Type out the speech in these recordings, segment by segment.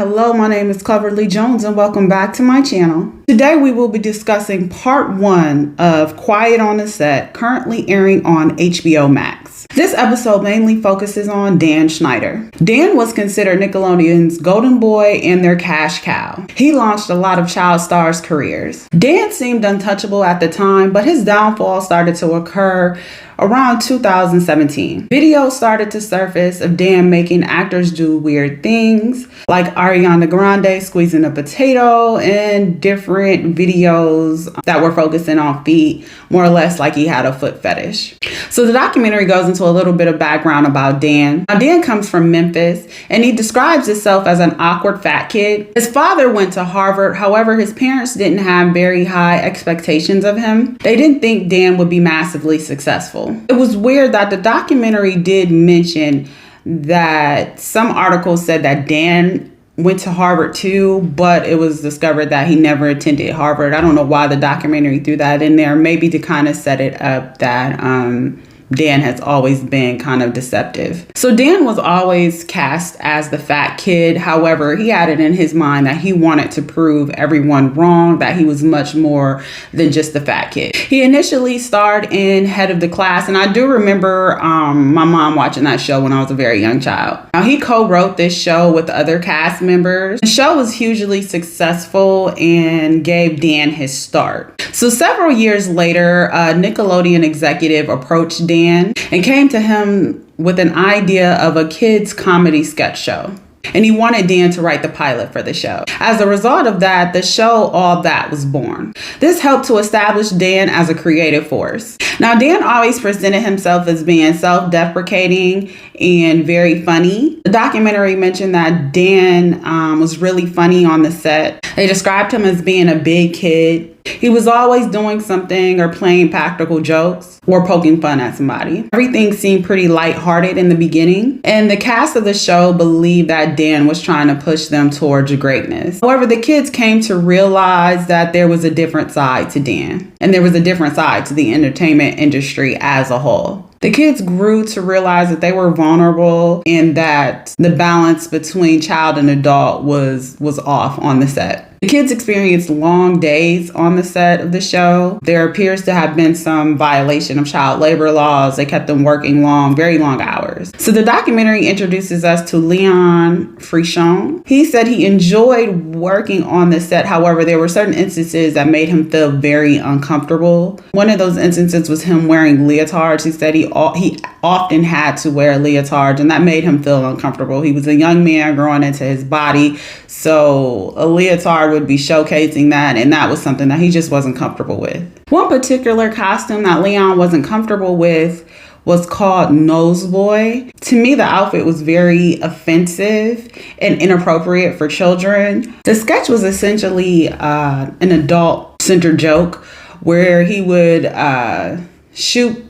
Hello, my name is Cleverly Jones and welcome back to my channel. Today we will be discussing part 1 of Quiet on the Set, currently airing on HBO Max. This episode mainly focuses on Dan Schneider. Dan was considered Nickelodeon's golden boy and their cash cow. He launched a lot of child stars' careers. Dan seemed untouchable at the time, but his downfall started to occur around 2017. Videos started to surface of Dan making actors do weird things, like Ariana Grande squeezing a potato, and different videos that were focusing on feet, more or less like he had a foot fetish. So the documentary goes into a little bit of background about Dan. Now, Dan comes from Memphis, and he describes himself as an awkward fat kid. His father went to Harvard, however, his parents didn't have very high expectations of him. They didn't think Dan would be massively successful. It was weird that the documentary did mention that some articles said that Dan went to Harvard too, but it was discovered that he never attended Harvard. I don't know why the documentary threw that in there, maybe to kind of set it up that Dan has always been kind of deceptive. So Dan was always cast as the fat kid. However, he had it in his mind that he wanted to prove everyone wrong, that he was much more than just the fat kid. He initially starred in Head of the Class, and I do remember my mom watching that show when I was a very young child. Now, he co-wrote this show with other cast members. The show was hugely successful and gave Dan his start. So several years later, a Nickelodeon executive approached Dan and came to him with an idea of a kids' comedy sketch show. And he wanted Dan to write the pilot for the show. As a result of that, the show All That was born. This helped to establish Dan as a creative force. Now, Dan always presented himself as being self-deprecating and very funny. The documentary mentioned that Dan was really funny on the set. They described him as being a big kid. He was always doing something or playing practical jokes or poking fun at somebody. Everything seemed pretty lighthearted in the beginning, and the cast of the show believed that Dan was trying to push them towards greatness. However, the kids came to realize that there was a different side to Dan, and there was a different side to the entertainment industry as a whole. The kids grew to realize that they were vulnerable and that the balance between child and adult was off on the set. The kids experienced long days on the set of the show. There appears to have been some violation of child labor laws. They kept them working very long hours. So the documentary introduces us to Leon Frichon. He said he enjoyed working on the set. However, there were certain instances that made him feel very uncomfortable. One of those instances was him wearing leotards. He said he often had to wear leotards, and that made him feel uncomfortable. He was a young man growing into his body, so a leotard would be showcasing that, and that was something that he just wasn't comfortable with. One particular costume that Leon wasn't comfortable with was called Noseboy. To me, the outfit was very offensive and inappropriate for children. The sketch was essentially an adult-centered joke where he would shoot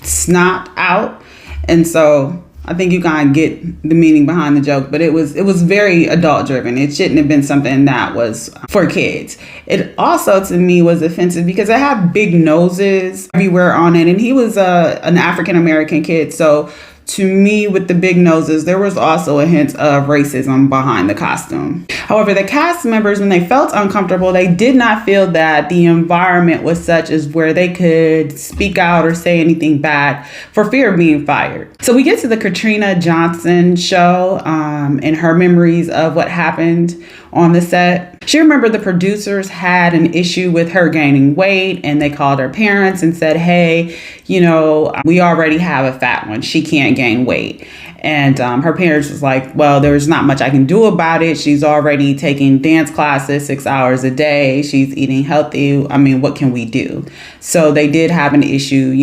snot out, and so I think you kind of get the meaning behind the joke, but it was very adult driven. It shouldn't have been something that was for kids. It also, to me, was offensive because it had big noses everywhere on it, and he was an African American kid, so to me, with the big noses, there was also a hint of racism behind the costume. However, the cast members, when they felt uncomfortable, they did not feel that the environment was such as where they could speak out or say anything bad for fear of being fired. So we get to the Katrina Johnson show and her memories of what happened on the set. She remembered the producers had an issue with her gaining weight, and they called her parents and said, hey, we already have a fat one. She can't gain weight. And her parents was like, well, there's not much I can do about it. She's already taking dance classes 6 hours a day. She's eating healthy. I mean, what can we do? So they did have an issue,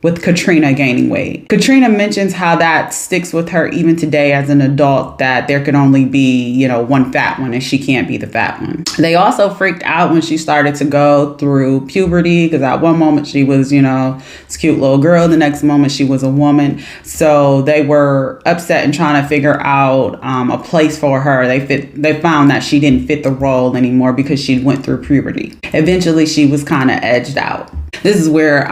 with Katrina gaining weight. Katrina mentions how that sticks with her even today as an adult, that there could only be, one fat one and she can't be the fat one. They also freaked out when she started to go through puberty, because at one moment she was, this cute little girl. The next moment she was a woman. So they were upset and trying to figure out a place for her. They found that she didn't fit the role anymore because she went through puberty. Eventually she was kind of edged out. This is where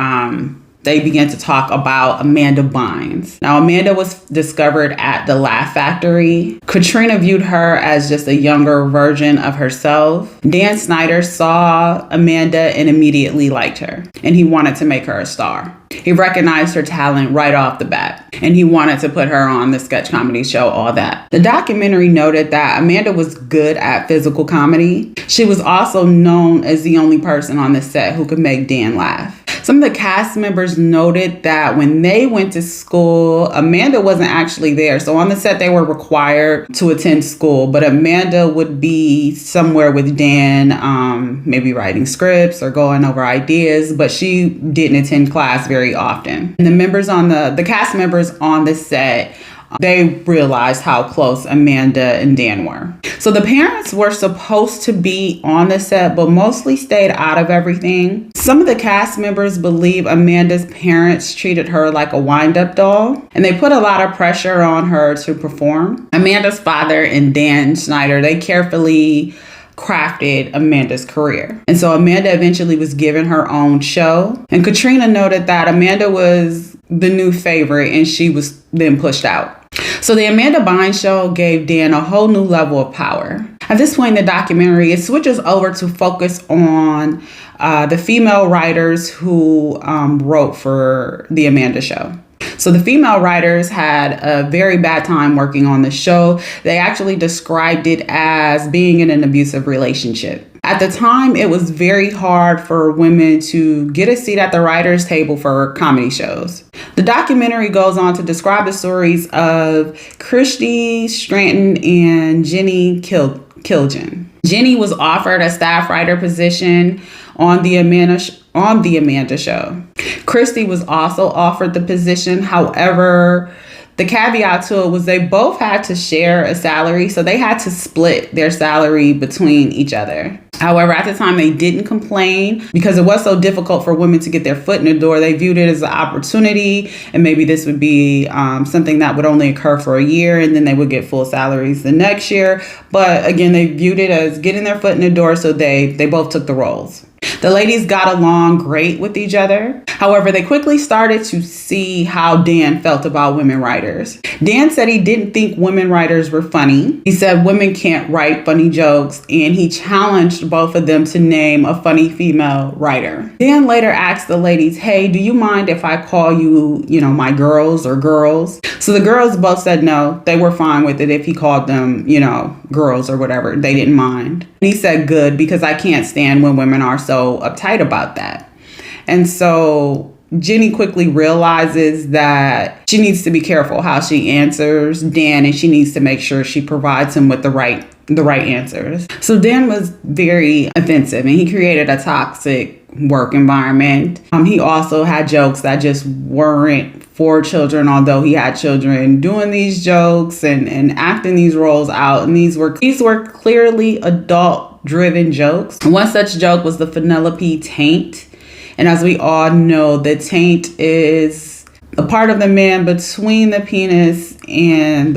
they began to talk about Amanda Bynes. Now, Amanda was discovered at the Laugh Factory. Katrina viewed her as just a younger version of herself. Dan Schneider saw Amanda and immediately liked her, and he wanted to make her a star. He recognized her talent right off the bat, and he wanted to put her on the sketch comedy show, All That. The documentary noted that Amanda was good at physical comedy. She was also known as the only person on the set who could make Dan laugh. Some of the cast members noted that when they went to school, Amanda wasn't actually there. So on the set, they were required to attend school, but Amanda would be somewhere with Dan, maybe writing scripts or going over ideas, but she didn't attend class very often. And the cast members on the set, they realized how close Amanda and Dan were. So the parents were supposed to be on the set, but mostly stayed out of everything. Some of the cast members believe Amanda's parents treated her like a wind-up doll, and they put a lot of pressure on her to perform. Amanda's father and Dan Schneider, they carefully crafted Amanda's career. And so Amanda eventually was given her own show. And Katrina noted that Amanda was the new favorite and she was then pushed out. So the Amanda Bynes show gave Dan a whole new level of power. At this point in the documentary, it switches over to focus on the female writers who wrote for the Amanda show. So the female writers had a very bad time working on the show. They actually described it as being in an abusive relationship. At the time, it was very hard for women to get a seat at the writer's table for comedy shows. The documentary goes on to describe the stories of Christy Stratton and Jenny Kilgen. Jenny was offered a staff writer position on the Amanda show. Christy was also offered the position. However, the caveat to it was they both had to share a salary, so they had to split their salary between each other. However, at the time, they didn't complain because it was so difficult for women to get their foot in the door. They viewed it as an opportunity, and maybe this would be something that would only occur for a year, and then they would get full salaries the next year. But again, they viewed it as getting their foot in the door, so they both took the roles. The ladies got along great with each other. However, they quickly started to see how Dan felt about women writers. Dan said he didn't think women writers were funny. He said women can't write funny jokes, and he challenged both of them to name a funny female writer. Dan later asked the ladies, "Hey, do you mind if I call you, my girls or girls?" So the girls both said no. They were fine with it if he called them, girls or whatever. They didn't mind. And he said, "Good, because I can't stand when women are so uptight about that." And so Jenny quickly realizes that she needs to be careful how she answers Dan, and she needs to make sure she provides him with the right answers. So Dan was very offensive, and he created a toxic work environment. He also had jokes that just weren't for children, although he had children doing these jokes and acting these roles out. And these were clearly adult-driven jokes. One such joke was the Penelope taint. And as we all know, the taint is a part of the man between the penis and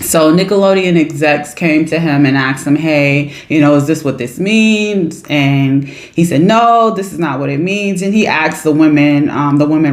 So Nickelodeon execs came to him and asked him, "Hey, is this what this means?" And he said, "No, this is not what it means." And he asked the women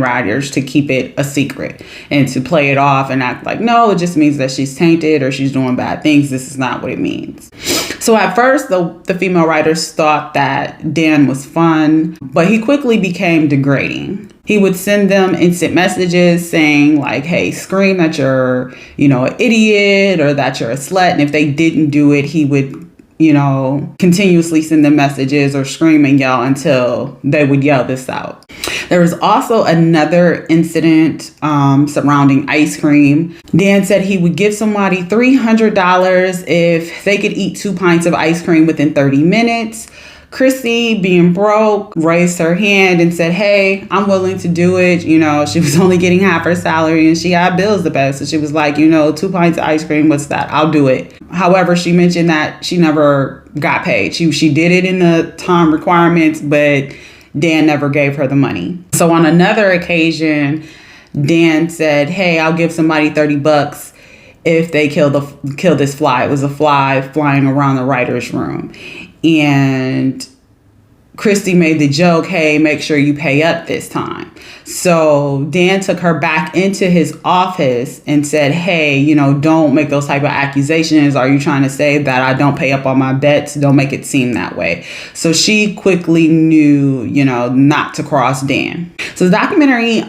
writers to keep it a secret and to play it off and act like, "No, it just means that she's tainted or she's doing bad things. This is not what it means." So at first, the female writers thought that Dan was fun, but he quickly became degrading. He would send them instant messages saying like, "Hey, scream that you're, an idiot or that you're a slut." And if they didn't do it, he would, continuously send them messages or scream and yell until they would yell this out. There was also another incident surrounding ice cream. Dan said he would give somebody $300 if they could eat 2 pints of ice cream within 30 minutes. Chrissy, being broke, raised her hand and said, "Hey, I'm willing to do it." She was only getting half her salary and she had bills to pay. So she was like, 2 pints of ice cream, what's that? I'll do it. However, she mentioned that she never got paid. She did it in the time requirements, but Dan never gave her the money. So on another occasion, Dan said, "Hey, I'll give somebody $30 if they kill this fly." It was a fly flying around the writer's room. And Christy made the joke, hey, make sure you pay up this time. So Dan took her back into his office and said, hey, don't make those type of accusations. Are you trying to say that I don't pay up on my bets? Don't make it seem that way. So she quickly knew, not to cross Dan. So the documentary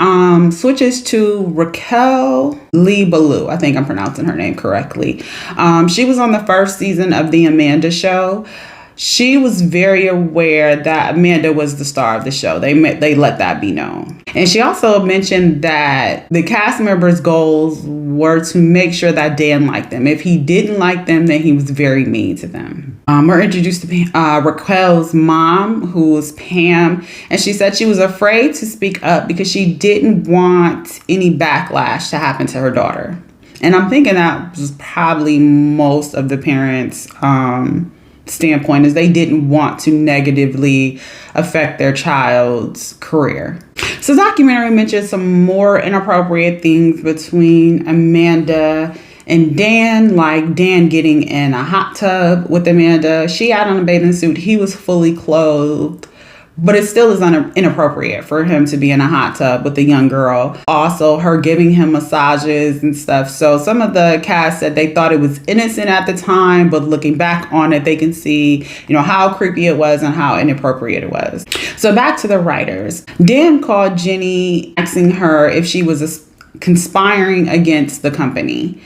switches to Raquel Lee Ballou. I think I'm pronouncing her name correctly. She was on the first season of The Amanda Show. She was very aware that Amanda was the star of the show. They let that be known. And she also mentioned that the cast members' goals were to make sure that Dan liked them. If he didn't like them, then he was very mean to them. We're introduced to Raquel's mom, who was Pam, and she said she was afraid to speak up because she didn't want any backlash to happen to her daughter. And I'm thinking that was probably most of the parents' standpoint, is they didn't want to negatively affect their child's career. So the documentary mentions some more inappropriate things between Amanda and Dan, like Dan getting in a hot tub with Amanda. She had on a bathing suit. He was fully clothed. But it still is inappropriate for him to be in a hot tub with a young girl. Also, her giving him massages and stuff. So some of the cast said they thought it was innocent at the time, but looking back on it, they can see, how creepy it was and how inappropriate it was. So back to the writers. Dan called Jenny, asking her if she was conspiring against the company.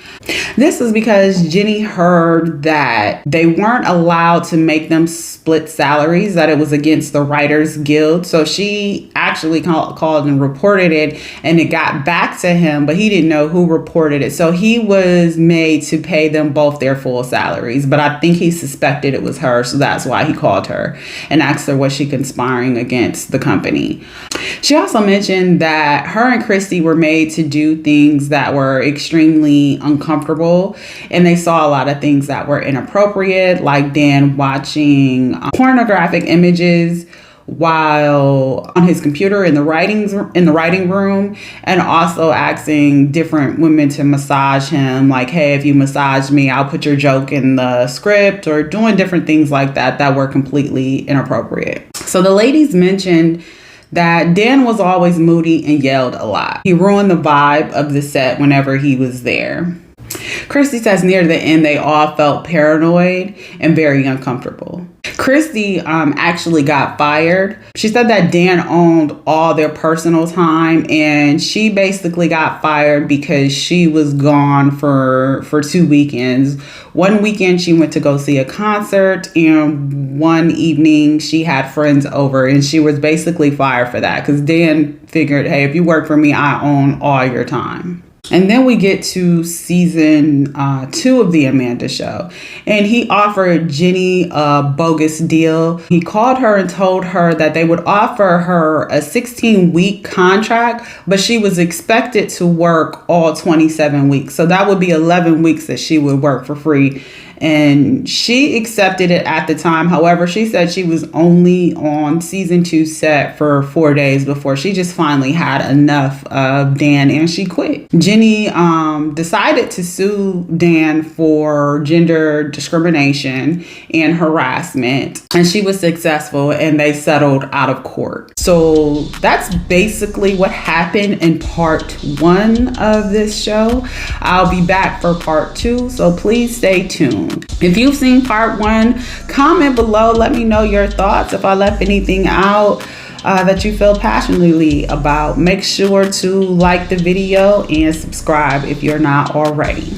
This was because Jenny heard that they weren't allowed to make them split salaries, that it was against the Writers Guild. So she actually called and reported it, and it got back to him, but he didn't know who reported it. So he was made to pay them both their full salaries, but I think he suspected it was her. So that's why he called her and asked her, was she conspiring against the company? She also mentioned that her and Christy were made to do things that were extremely uncomfortable, and they saw a lot of things that were inappropriate, like Dan watching pornographic images while on his computer in the writing room, and also asking different women to massage him, like, hey, if you massage me, I'll put your joke in the script, or doing different things like that were completely inappropriate. So the ladies mentioned that Dan was always moody and yelled a lot. He ruined the vibe of the set whenever he was there. Christy says near the end, they all felt paranoid and very uncomfortable. Christy actually got fired. She said that Dan owned all their personal time, and she basically got fired because she was gone for 2 weekends. One weekend she went to go see a concert, and one evening she had friends over, and she was basically fired for that because Dan figured, hey, if you work for me, I own all your time. And then we get to season 2 of The Amanda Show. And he offered Jenny a bogus deal. He called her and told her that they would offer her a 16-week contract, but she was expected to work all 27 weeks. So that would be 11 weeks that she would work for free. And she accepted it at the time. However, she said she was only on season 2 set for 4 days before she just finally had enough of Dan and she quit. Jenny decided to sue Dan for gender discrimination and harassment, and she was successful, and they settled out of court. So that's basically what happened in part 1 of this show. I'll be back for part 2, so please stay tuned. If you've seen part 1, comment below. Let me know your thoughts. If I left anything out that you feel passionately about, make sure to like the video and subscribe if you're not already.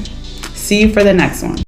See you for the next one.